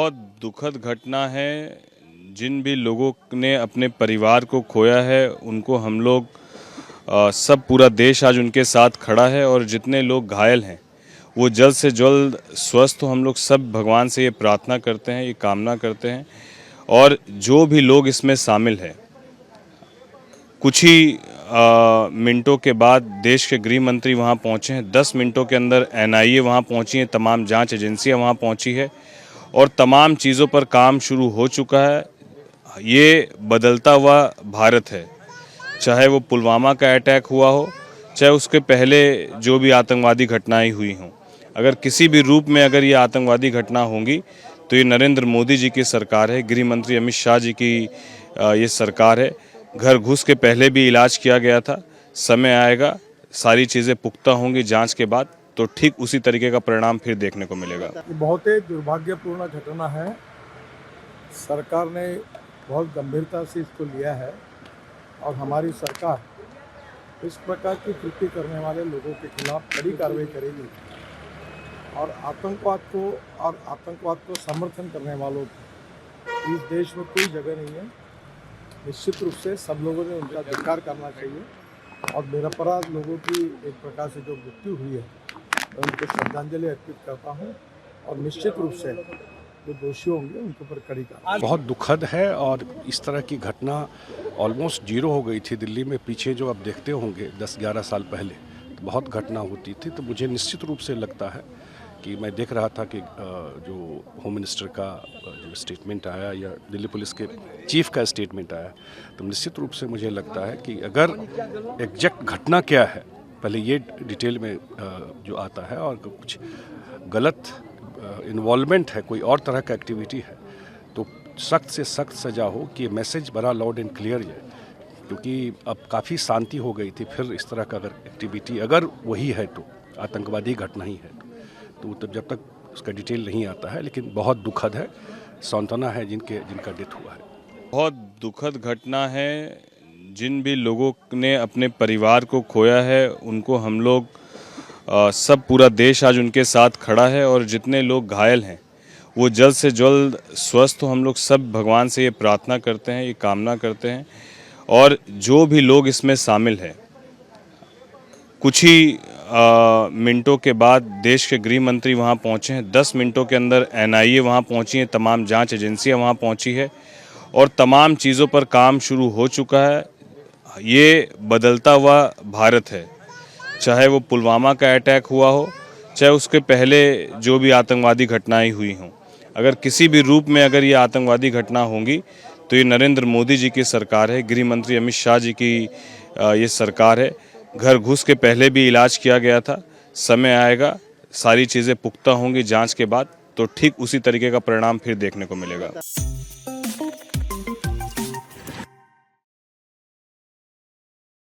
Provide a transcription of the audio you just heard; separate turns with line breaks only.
बहुत दुखद घटना है। जिन भी लोगों ने अपने परिवार को खोया है उनको हम लोग सब पूरा देश आज उनके साथ खड़ा है और जितने लोग घायल हैं वो जल्द से जल्द स्वस्थ हो। हम लोग सब भगवान से ये प्रार्थना करते हैं, ये कामना करते हैं। और जो भी लोग इसमें शामिल हैं, कुछ ही मिनटों के बाद देश के गृह मंत्री वहाँ पहुँचे हैं। 10 मिनटों के अंदर NIA वहाँ पहुँची है, तमाम जांच एजेंसियाँ वहाँ पहुँची है और तमाम चीज़ों पर काम शुरू हो चुका है। ये बदलता हुआ भारत है, चाहे वो पुलवामा का अटैक हुआ हो, चाहे उसके पहले जो भी आतंकवादी घटनाएं हुई हों। अगर किसी भी रूप में अगर ये आतंकवादी घटना होंगी तो ये नरेंद्र मोदी जी की सरकार है, गृह मंत्री अमित शाह जी की ये सरकार है। घर घुस के पहले भी इलाज किया गया था। समय आएगा, सारी चीज़ें पुख्ता होंगी जांच के बाद, तो ठीक उसी तरीके का परिणाम फिर देखने को मिलेगा।
बहुत ही दुर्भाग्यपूर्ण घटना है। सरकार ने बहुत गंभीरता से इसको लिया है और हमारी सरकार इस प्रकार की कृत्य करने वाले लोगों के खिलाफ कड़ी कार्रवाई करेगी और आतंकवाद को समर्थन करने वालों को इस देश में कोई जगह नहीं है। निश्चित रूप से सब लोगों ने उनका धिक्कार करना चाहिए और निरपराध लोगों की एक प्रकार से जो मृत्यु हुई है मैं उनको श्रद्धांजलि अर्पित करता हूँ और निश्चित रूप से जो दोषी होंगे उनके ऊपर कड़ी कार्रवाई।
बहुत दुखद है और इस तरह की घटना ऑलमोस्ट जीरो हो गई थी दिल्ली में। पीछे जो आप देखते होंगे 10-11 साल पहले तो बहुत घटना होती थी। तो मुझे निश्चित रूप से लगता है कि मैं देख रहा था कि जो होम मिनिस्टर का जो स्टेटमेंट आया या दिल्ली पुलिस के चीफ का स्टेटमेंट आया, तो निश्चित रूप से मुझे लगता है कि अगर एग्जैक्ट घटना क्या है पहले ये डिटेल में जो आता है और कुछ गलत इन्वॉल्वमेंट है, कोई और तरह का एक्टिविटी है, तो सख्त से सख्त सज़ा हो कि मैसेज बड़ा लाउड एंड क्लियर जाए। क्योंकि अब काफ़ी शांति हो गई थी, फिर इस तरह का अगर एक्टिविटी अगर वही है तो आतंकवादी घटना ही है तो तब जब तक उसका डिटेल नहीं आता है। लेकिन बहुत दुखद है, सांत्वना है जिनका डेथ हुआ है।
बहुत दुखद घटना है। जिन भी लोगों ने अपने परिवार को खोया है उनको हम लोग सब पूरा देश आज उनके साथ खड़ा है और जितने लोग घायल हैं वो जल्द से जल्द स्वस्थ हो। हम लोग सब भगवान से ये प्रार्थना करते हैं, ये कामना करते हैं। और जो भी लोग इसमें शामिल हैं, कुछ ही मिनटों के बाद देश के गृह मंत्री वहाँ पहुँचे हैं। 10 मिनटों के अंदर NIA वहाँ पहुँची है, तमाम जांच एजेंसियाँ वहाँ पहुँची है और तमाम चीज़ों पर काम शुरू हो चुका है। ये बदलता हुआ भारत है, चाहे वो पुलवामा का अटैक हुआ हो, चाहे उसके पहले जो भी आतंकवादी घटनाएं हुई हों। अगर किसी भी रूप में अगर ये आतंकवादी घटना होंगी तो ये नरेंद्र मोदी जी की सरकार है, गृह मंत्री अमित शाह जी की ये सरकार है। घर घुस के पहले भी इलाज किया गया था। समय आएगा, सारी चीज़ें पुख्ता होंगी जांच के बाद, तो ठीक उसी तरीके का परिणाम फिर देखने को मिलेगा।